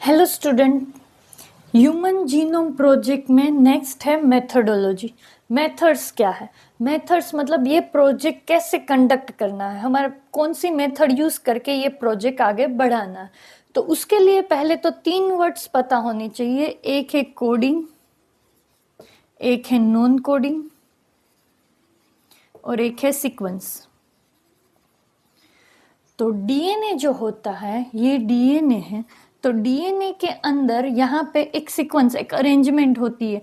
Hello student. Human genome project में next है methodology. Methods क्या है? मेथड्स मतलब ये प्रोजेक्ट कैसे कंडक्ट करना है, हमारा कौन सी मेथड यूज करके ये प्रोजेक्ट आगे बढ़ाना है। तो उसके लिए पहले तो 3 वर्ड्स पता होनी चाहिए। एक है कोडिंग, एक है नॉन कोडिंग और एक है सीक्वेंस। तो डीएनए जो होता है ये डीएनए है। तो डीएनए के अंदर यहाँ पे एक सीक्वेंस, एक अरेंजमेंट होती है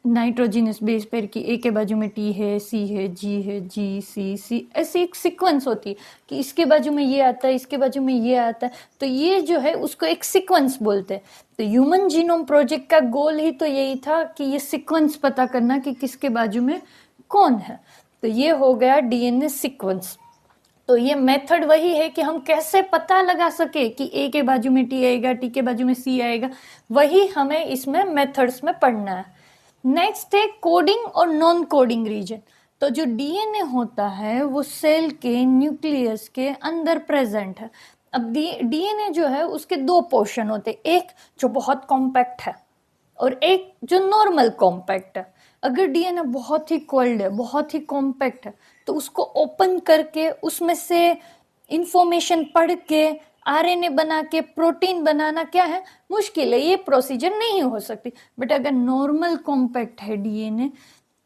नाइट्रोजिनस बेस पेयर की। ए के बाजू में टी है, सी है, जी है, जी सी सी, ऐसी एक सीक्वेंस होती है कि इसके बाजू में ये आता है, इसके बाजू में ये आता है। तो ये जो है उसको एक सीक्वेंस बोलते हैं। तो ह्यूमन जीनोम प्रोजेक्ट का गोल ही तो यही था कि ये सीक्वेंस पता करना कि किसके बाजू में कौन है। तो ये हो गया डीएनए सीक्वेंस। तो ये मेथड वही है कि हम कैसे पता लगा सके कि ए के बाजू में टी आएगा, टी के बाजू में सी आएगा, वही हमें इसमें मेथड्स में पढ़ना है। नेक्स्ट है कोडिंग और नॉन कोडिंग रीजन। तो जो डीएनए होता है वो सेल के न्यूक्लियस के अंदर प्रेजेंट है। अब डीएनए जो है उसके 2 पोर्शन होते हैं, एक जो बहुत कॉम्पैक्ट है और एक जो नॉर्मल कॉम्पैक्ट है। अगर डीएनए बहुत ही कोल्ड है, बहुत ही कॉम्पैक्ट है, तो उसको ओपन करके उसमें से इंफॉर्मेशन पढ़ के आरएनए बना के प्रोटीन बनाना क्या है, मुश्किल है, ये प्रोसीजर नहीं हो सकती। बट अगर नॉर्मल कॉम्पैक्ट है डीएनए,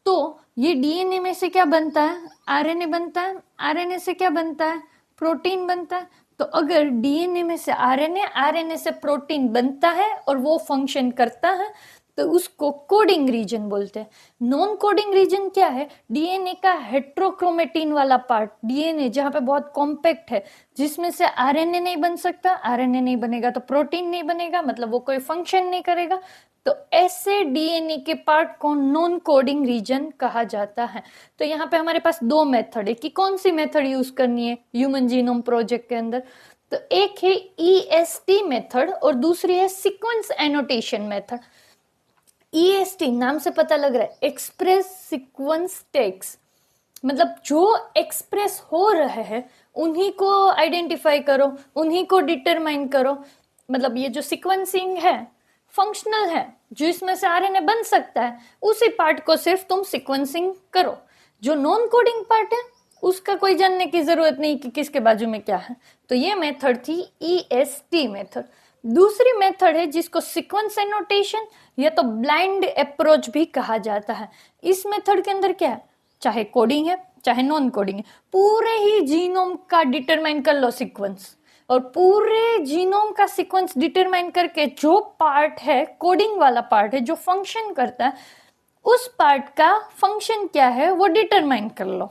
तो ये डीएनए में से क्या बनता है, आरएनए बनता है, आरएनए से क्या बनता है, प्रोटीन बनता है। तो अगर डीएनए में से आरएनए, आरएनए से प्रोटीन बनता है और वो फंक्शन करता है, तो उसको कोडिंग रीजन बोलते हैं। नॉन कोडिंग रीजन क्या है? डीएनए का हेट्रोक्रोमेटिन वाला पार्ट, डीएनए जहां पे बहुत कॉम्पैक्ट है, जिसमें से आरएनए नहीं बन सकता, आरएनए नहीं बनेगा तो प्रोटीन नहीं बनेगा, मतलब वो कोई फंक्शन नहीं करेगा। तो ऐसे डीएनए के पार्ट को नॉन कोडिंग रीजन कहा जाता है। तो यहाँ पे हमारे पास 2 मेथड है कि कौन सी मेथड यूज करनी है ह्यूमन जीनोम प्रोजेक्ट के अंदर। तो एक है ईएसटी मेथड और दूसरी है सीक्वेंस एनोटेशन मेथड। ईएसटी नाम से पता लग रहा है, एक्सप्रेस सीक्वेंस टेक्स्ट, मतलब जो एक्सप्रेस हो रहे हैं उन्हीं को आइडेंटिफाई करो, उन्हीं को डिटरमाइन करो। मतलब ये जो सीक्वेंसिंग है फंक्शनल है, जो इसमें से आरएनए बन सकता है उसी पार्ट को सिर्फ तुम सीक्वेंसिंग करो। जो नॉन कोडिंग पार्ट है उसका कोई जानने की जरूरत नहीं कि किसके बाजू में क्या है। तो ये मेथड थी ईएसटी मेथड। दूसरी मेथड है जिसको सीक्वेंस एनोटेशन या तो ब्लाइंड अप्रोच भी कहा जाता है। इस मेथड के अंदर क्या है, चाहे कोडिंग है चाहे नॉन कोडिंग है, पूरे ही जीनोम का डिटरमाइन कर लो सीक्वेंस, और पूरे जीनोम का सीक्वेंस डिटरमाइन करके जो पार्ट है कोडिंग वाला पार्ट है जो फंक्शन करता है, उस पार्ट का फंक्शन क्या है वो डिटरमाइन कर लो।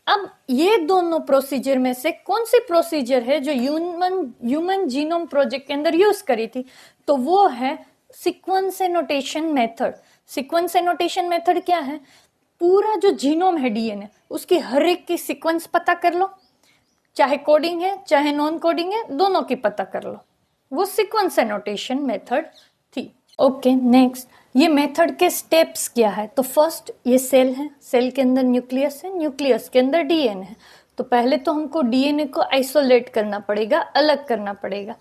अब ये दोनों प्रोसीजर में से कौन सी प्रोसीजर है जो ह्यूमन जीनोम प्रोजेक्ट के अंदर यूज करी थी, तो वो है sequence annotation method. Sequence annotation method क्या है, पूरा जो जीनोम है डीएनए उसकी हर एक की सीक्वेंस पता कर लो, चाहे कोडिंग है चाहे नॉन कोडिंग है, दोनों की पता कर लो, वो सीक्वेंस एनोटेशन मेथड थी। ओके नेक्स्ट, ये मेथड के स्टेप्स क्या है। तो फर्स्ट ये सेल है, सेल के अंदर न्यूक्लियस है, न्यूक्लियस के अंदर डीएनए है। तो पहले तो हमको डीएनए को आइसोलेट करना पड़ेगा, अलग करना पड़ेगा।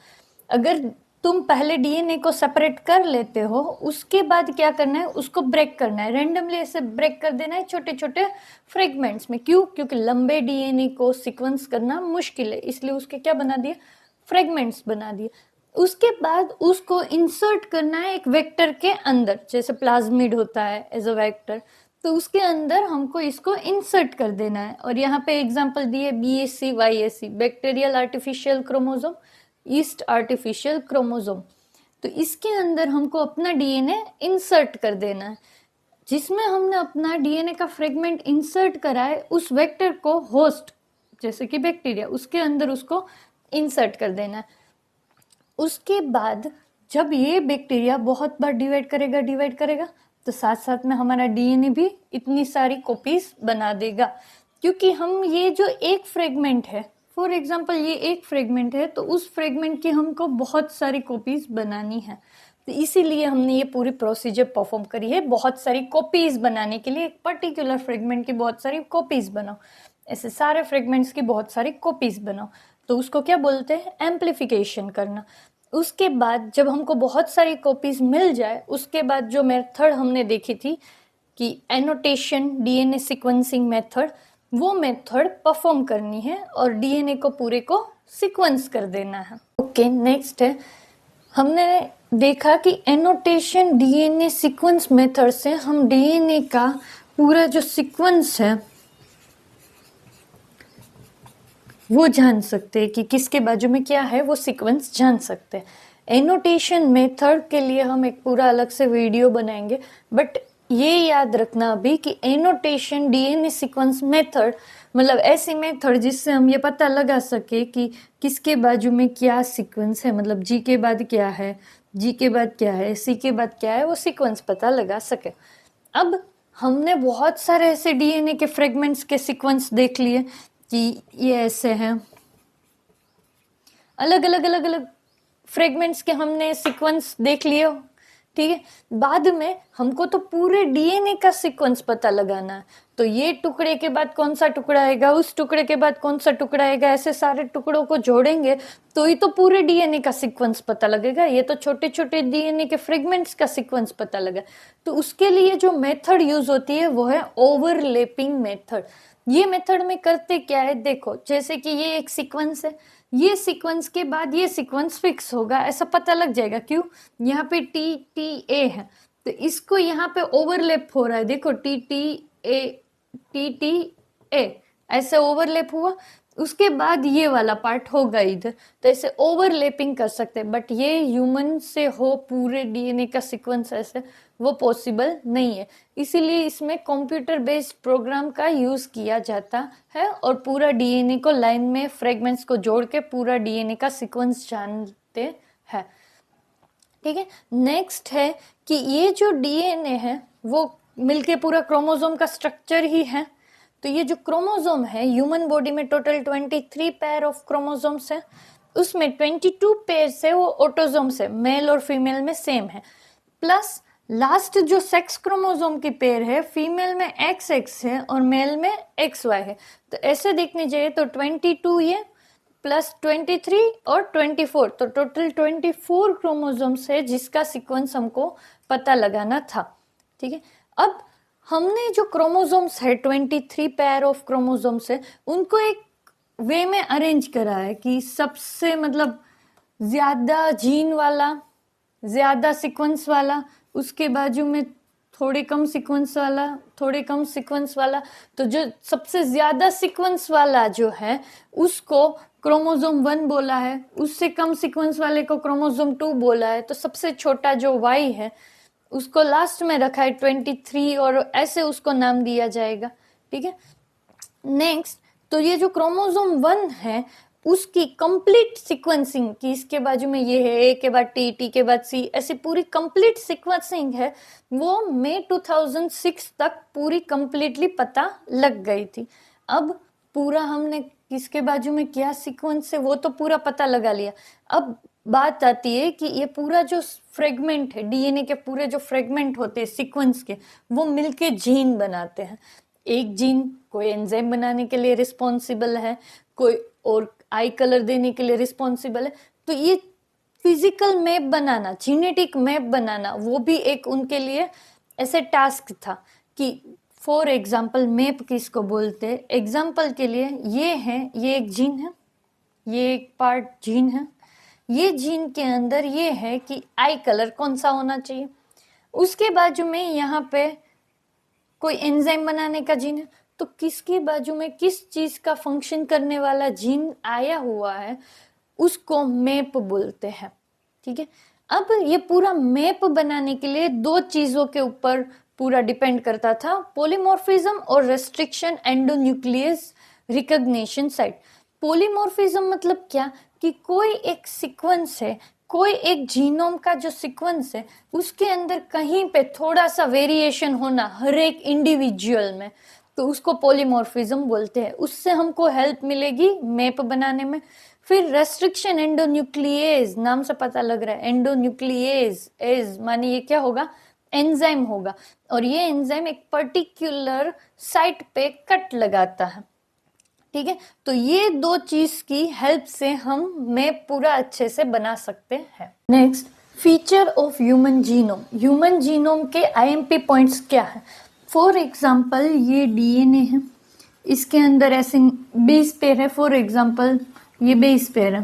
अगर तुम पहले डीएनए को सेपरेट कर लेते हो, उसके बाद क्या करना है, उसको ब्रेक करना है, रेंडमली ऐसे ब्रेक कर देना है छोटे छोटे फ्रेगमेंट्स में। क्यों? क्योंकि लंबे डीएनए को सीक्वेंस करना मुश्किल है, इसलिए उसके क्या बना दिए, फ्रेगमेंट्स बना दिए। उसके बाद उसको इंसर्ट करना है एक वेक्टर के अंदर, जैसे प्लाज्मिड होता है एज अ वेक्टर, तो उसके अंदर हमको इसको इंसर्ट कर देना है। और यहाँ पे एग्जांपल दिए BSC YSC, bacterial artificial chromosome, yeast artificial chromosome. तो इसके अंदर हमको अपना डीएनए इंसर्ट कर देना है। जिसमें हमने अपना डीएनए का फ्रेगमेंट इंसर्ट करा है उस वेक्टर को होस्ट, जैसे कि बैक्टीरिया, उसके अंदर उसको इंसर्ट कर देना है। उसके बाद जब ये बैक्टीरिया बहुत बार डिवाइड करेगा तो साथ साथ में हमारा डीएनए भी इतनी सारी कॉपीज बना देगा। क्योंकि हम ये जो एक फ्रेगमेंट है, फॉर एग्जांपल ये एक फ्रेगमेंट है, तो उस फ्रेगमेंट की हमको बहुत सारी कॉपीज बनानी है। तो इसीलिए हमने ये पूरी प्रोसीजर परफॉर्म करी है, बहुत सारी कॉपीज बनाने के लिए। एक पर्टिकुलर फ्रेगमेंट की बहुत सारी कॉपीज बनाओ, ऐसे सारे फ्रेगमेंट्स की बहुत सारी कॉपीज बनाओ, तो उसको क्या बोलते हैं, एम्प्लीफिकेशन करना। उसके बाद जब हमको बहुत सारी कॉपीज मिल जाए, उसके बाद जो मेथड हमने देखी थी कि एनोटेशन डीएनए सीक्वेंसिंग मेथड, वो मेथड परफॉर्म करनी है और डीएनए को पूरे को सीक्वेंस कर देना है। ओके, नेक्स्ट है, हमने देखा कि एनोटेशन डीएनए सीक्वेंस मेथड से हम डीएनए का पूरा जो सीक्वेंस है वो जान सकते हैं कि किसके बाजू में क्या है, वो सीक्वेंस जान सकते हैं। एनोटेशन मेथड के लिए हम एक पूरा अलग से वीडियो बनाएंगे, बट ये याद रखना अभी कि एनोटेशन डीएनए सीक्वेंस मेथड मतलब ऐसी मेथड जिससे हम ये पता लगा सके कि किसके बाजू में क्या सीक्वेंस है, मतलब जी के बाद क्या है, जी के बाद क्या है, सी के बाद क्या है, वो सीक्वेंस पता लगा सके। अब हमने बहुत सारे ऐसे डीएनए के फ्रेगमेंट्स के सीक्वेंस देख लिए कि ये ऐसे हैं, अलग अलग अलग अलग फ्रेगमेंट्स के हमने सीक्वेंस देख लिए, ठीक है। बाद में हमको तो पूरे डीएनए का सीक्वेंस पता लगाना है, तो ये टुकड़े के बाद कौन सा टुकड़ा आएगा, उस टुकड़े के बाद कौन सा टुकड़ा आएगा, ऐसे सारे टुकड़ों को जोड़ेंगे तो ही तो पूरे डीएनए का सीक्वेंस पता लगेगा। ये तो छोटे छोटे डीएनए के फ्रेगमेंट्स का सीक्वेंस पता लगा। तो उसके लिए जो मेथड यूज होती है वो है ओवरलैपिंग मेथड। ये मेथड में करते क्या है, देखो जैसे कि ये एक सीक्वेंस है, ये सीक्वेंस के बाद ये सीक्वेंस फिक्स होगा, ऐसा पता लग जाएगा। क्यों? यहाँ पे टी टी ए है तो इसको यहाँ पे ओवरलैप हो रहा है, देखो टी टी ए ऐसे ओवरलैप हुआ, उसके बाद ये वाला पार्ट होगा इधर, तो ऐसे ओवरलैपिंग कर सकते हैं। बट ये ह्यूमन से हो पूरे डीएनए का सीक्वेंस ऐसे, वो पॉसिबल नहीं है। इसीलिए इसमें कंप्यूटर बेस्ड प्रोग्राम का यूज किया जाता है और पूरा डीएनए को लाइन में फ्रेगमेंट्स को जोड़ के पूरा डीएनए का सीक्वेंस जानते हैं, ठीक है। नेक्स्ट है कि ये जो डीएनए है वो मिलके पूरा क्रोमोसोम का स्ट्रक्चर ही है। तो ये जो क्रोमोसोम है, ह्यूमन बॉडी में टोटल 23 पेयर ऑफ क्रोमोसोम्स है, उसमें 22 पेयर से वो ऑटोसोम्स है, मेल और फीमेल में सेम है, प्लस लास्ट जो सेक्स क्रोमोसोम की पेयर है, फीमेल में XX है और मेल में XY है। तो ऐसे देखने जाइए तो 22 ये प्लस 23 और 24, तो टोटल 24 क्रोमोसोम्स है जिसका सीक्वेंस हमको पता लगाना था, ठीक है। अब हमने जो क्रोमोसोम्स है 23 पेयर ऑफ क्रोमोसोम्स है, उनको एक वे में अरेंज करा है कि सबसे मतलब ज्यादा जीन वाला, ज्यादा सीक्वेंस वाला, उसके बाजू में थोड़े कम सीक्वेंस वाला, थोड़े कम सीक्वेंस वाला। तो जो सबसे ज्यादा सीक्वेंस वाला जो है उसको क्रोमोसोम 1 बोला है, उससे कम सीक्वेंस वाले को क्रोमोसोम 2 बोला है, तो सबसे छोटा जो Y है उसको लास्ट में रखा है 23 और ऐसे उसको नाम दिया जाएगा, ठीक है। नेक्स्ट, तो ये जो क्रोमोसोम 1 है उसकी कंप्लीट सीक्वेंसिंग कि इसके बाजू में ये है, ए के बाद टी, टी के बाद सी, ऐसी पूरी कंप्लीट सीक्वेंसिंग है, वो मई 2006 तक पूरी कंप्लीटली पता लग गई थी। अब पूरा हमने किसके बाजू में क्या सीक्वेंस है वो तो पूरा पता लगा लिया। अब बात आती है कि ये पूरा जो फ्रेगमेंट है, डीएनए के पूरे जो फ्रेगमेंट होते हैं सीक्वेंस के, वो मिलके जीन बनाते हैं। एक जीन कोई एंजाइम बनाने के लिए रिस्पॉन्सिबल है, कोई और आई कलर देने के लिए रिस्पॉन्सिबल है। तो ये फिजिकल मैप बनाना, जेनेटिक मैप बनाना, वो भी एक उनके लिए ऐसे टास्क था कि फॉर एग्जाम्पल मैप किसको बोलते हैं, एग्जाम्पल के लिए ये है, ये एक जीन है, ये एक पार्ट जीन है, ये जीन के अंदर ये है कि आई कलर कौन सा होना चाहिए, उसके बाजू में यहाँ पे कोई एंजाइम बनाने का जीन है, तो किसके बाजू में किस चीज का फंक्शन करने वाला जीन आया हुआ है उसको मैप बोलते हैं, ठीक है। अब ये पूरा मैप बनाने के लिए दो चीजों के ऊपर पूरा डिपेंड करता था, पॉलीमॉर्फिज्म और restriction endonuclease recognition site. Polymorphism मतलब क्या कि कोई एक सीक्वेंस है, कोई एक जीनोम का जो सीक्वेंस है उसके अंदर कहीं पे थोड़ा सा वेरिएशन होना हर एक इंडिविजुअल में, तो उसको पॉलीमॉर्फिज्म बोलते हैं। उससे हमको हेल्प मिलेगी मैप बनाने में। फिर रेस्ट्रिक्शन एंडोन्यूक्लियेज, नाम से पता लग रहा है एंडोन्यूक्लियेज, एज माने ये क्या होगा, एंजाइम होगा, और ये एंजाइम एक पर्टिकुलर साइट पे कट लगाता है। ठीक है, तो ये दो चीज की हेल्प से हम मैप पूरा अच्छे से बना सकते हैं। Next, feature of human genome. Human genome के आईएमपी पॉइंट्स क्या है? फॉर एग्जांपल ये डीएनए है, इसके अंदर ऐसे बेस पेयर है, फॉर एग्जांपल ये बेस पेयर है,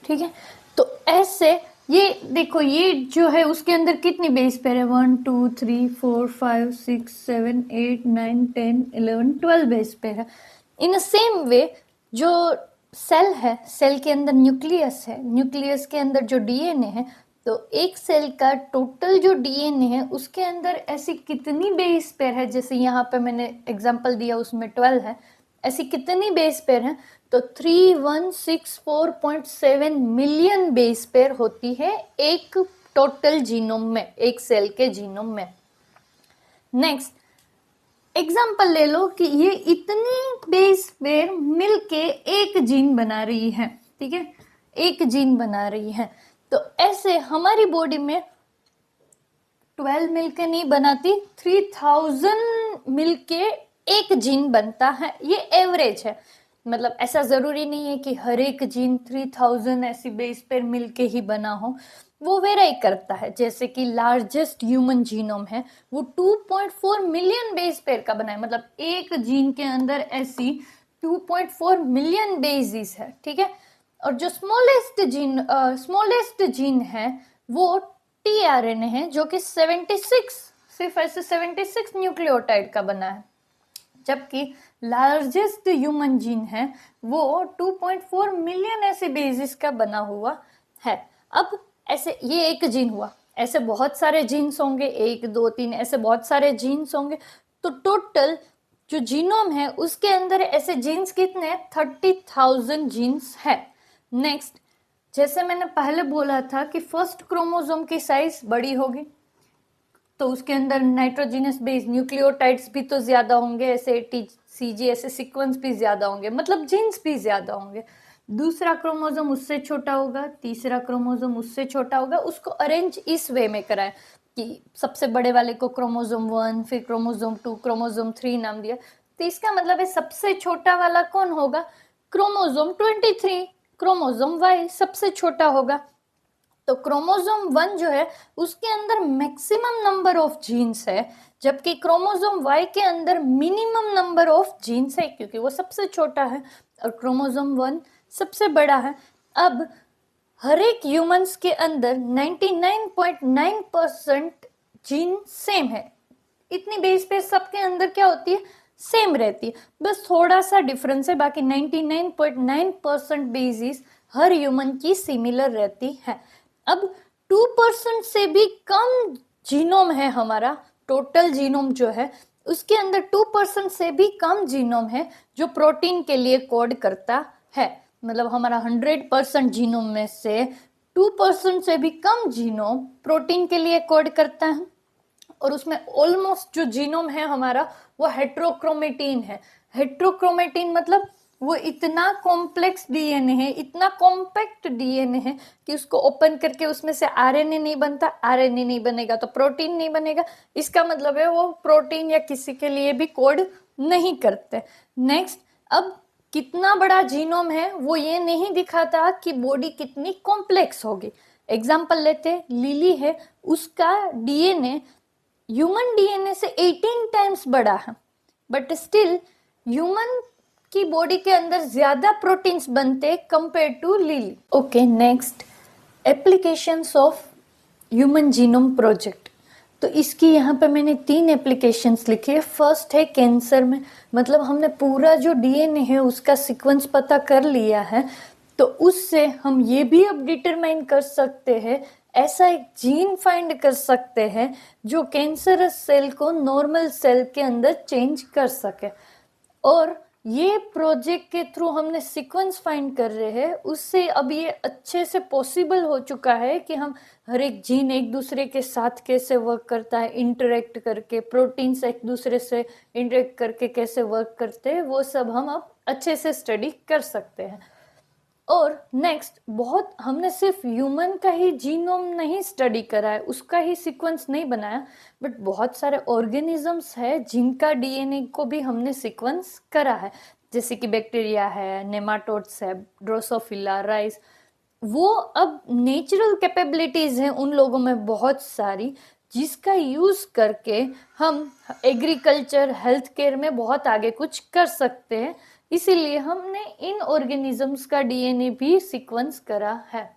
ठीक है। तो ऐसे ये देखो, ये जो है उसके अंदर कितनी बेस पेयर है? 1 2 3 4 5 6 7 8 9 10 11 12 बेस पेयर है। इन अ सेम वे जो सेल है, सेल के अंदर न्यूक्लियस है, न्यूक्लियस के अंदर जो डीएनए है, तो एक सेल का टोटल जो डीएनए है उसके अंदर ऐसी कितनी बेस पेयर है? जैसे यहाँ पे मैंने एग्जांपल दिया उसमें 12 है, ऐसी कितनी बेस पेयर है? तो 3164.7 मिलियन बेस पेयर होती है एक टोटल जीनोम में, एक सेल के जीनोम में। नेक्स्ट एग्जांपल ले लो कि ये इतनी बेस पेयर मिलके एक जीन बना रही है, ठीक है, एक जीन बना रही है। तो ऐसे हमारी बॉडी में 12 मिलके नहीं बनाती, 3000 मिलके एक जीन बनता है। ये एवरेज है, मतलब ऐसा जरूरी नहीं है कि हर एक जीन 3000 ऐसी बेस पेयर मिलके ही बना हो, वो वेरी करता है। जैसे कि लार्जेस्ट ह्यूमन जीनोम है वो 2.4 मिलियन बेस पेयर का बना है, मतलब एक जीन के अंदर ऐसी 2.4 मिलियन बेसिस है, ठीक है। और जो स्मॉलेस्ट जीन है वो टीआरएनए है, जो कि 76, सिर्फ ऐसे 76 न्यूक्लियोटाइड का बना है, जबकि लार्जेस्ट ह्यूमन जीन है वो 2.4 मिलियन ऐसे बेसिस का बना हुआ है। अब ऐसे ये एक जीन हुआ, ऐसे बहुत सारे जीन्स होंगे, 1 2 3 ऐसे बहुत सारे जीन्स होंगे, तो टोटल जो जीनोम है उसके अंदर ऐसे जीन्स कितने हैं? 30,000 जीन्स है। नेक्स्ट, जैसे मैंने पहले बोला था कि फर्स्ट क्रोमोसोम की साइज बड़ी होगी, तो उसके अंदर नाइट्रोजिनस बेस न्यूक्लियोटाइड्स भी तो ज्यादा होंगे, ऐसे टीसीजी ऐसे सीक्वेंस भी ज्यादा होंगे, मतलब जीन्स भी ज्यादा होंगे। दूसरा क्रोमोसोम उससे छोटा होगा, तीसरा क्रोमोसोम उससे छोटा होगा। उसको अरेंज इस वे में कराए कि सबसे बड़े वाले को क्रोमोसोम 1, फिर क्रोमोसोम 2, क्रोमोसोम 3 नाम दिया। तो इसका मतलब है सबसे छोटा वाला कौन होगा? क्रोमोसोम 23, क्रोमोसोम वाई सबसे छोटा होगा। तो क्रोमोसोम 1 जो है उसके अंदर मैक्सिमम नंबर ऑफ जीन्स है, जबकि क्रोमोसोम वाई के अंदर मिनिमम नंबर ऑफ जीन्स है, क्योंकि वो सबसे छोटा है और क्रोमोसोम 1 सबसे बड़ा है। अब हर एक ह्यूमंस के अंदर 99.9% जीन सेम है, इतनी बेस पे सबके अंदर क्या होती है? सेम रहती है, बस थोड़ा सा डिफरेंस है, बाकी 99.9% बेसिस हर ह्यूमन की सिमिलर रहती है। अब 2% से भी कम जीनोम है हमारा, टोटल जीनोम जो है उसके अंदर 2% से भी कम जीनोम है जो प्रोटीन के लिए कोड करता है। मतलब हमारा 100% जीनोम में से 2% से भी कम जीनोम प्रोटीन के लिए कोड करता है, और उसमें ऑलमोस्ट जो जीनोम है हमारा वो हेट्रोक्रोमेटिन है। हेट्रोक्रोमेटिन मतलब वो इतना कॉम्प्लेक्स डीएनए है, इतना कॉम्पैक्ट डीएनए है कि उसको ओपन करके उसमें से आरएनए नहीं बनता, आरएनए नहीं बनेगा तो प्रोटीन नहीं बनेगा। इसका मतलब है वो प्रोटीन या किसी के लिए भी कोड नहीं करते। नेक्स्ट, अब कितना बड़ा जीनोम है वो ये नहीं दिखाता कि बॉडी कितनी कॉम्प्लेक्स होगी। एग्जाम्पल लेते हैं, लिली है, उसका डीएनए ह्यूमन डीएनए से 18 टाइम्स बड़ा है, बट स्टिल ह्यूमन की बॉडी के अंदर ज्यादा प्रोटीन्स बनते compare to lily. Okay, next, applications of human genome project. तो इसकी यहाँ पे मैंने 3 एप्लीकेशंस लिखे है। फर्स्ट है कैंसर में, मतलब हमने पूरा जो डीएनए है उसका सीक्वेंस पता कर लिया है, तो उससे हम ये भी अब डिटरमाइन कर सकते हैं, ऐसा एक जीन फाइंड कर सकते हैं जो कैंसरस सेल को नॉर्मल सेल के अंदर चेंज कर सके। और ये प्रोजेक्ट के थ्रू हमने सीक्वेंस फाइंड कर रहे हैं, उससे अब ये अच्छे से पॉसिबल हो चुका है कि हम हर एक जीन एक दूसरे के साथ कैसे वर्क करता है, इंटरेक्ट करके, प्रोटीन्स एक दूसरे से इंटरेक्ट करके कैसे वर्क करते हैं, वो सब हम अब अच्छे से स्टडी कर सकते हैं। और नेक्स्ट, बहुत हमने सिर्फ ह्यूमन का ही जीनोम नहीं स्टडी करा है, उसका ही सीक्वेंस नहीं बनाया, बट बहुत सारे ऑर्गेनिजम्स है जिनका डीएनए को भी हमने सीक्वेंस करा है, जैसे कि बैक्टीरिया है, नेमाटोड्स है, ड्रोसोफिला, राइस। वो अब नेचुरल कैपेबिलिटीज हैं उन लोगों में बहुत सारी, जिसका यूज करके हम एग्रीकल्चर, हेल्थ केयर में बहुत आगे कुछ कर सकते हैं। इसीलिए हमने इन ऑर्गेनिजम्स का डीएनए भी सीक्वेंस करा है।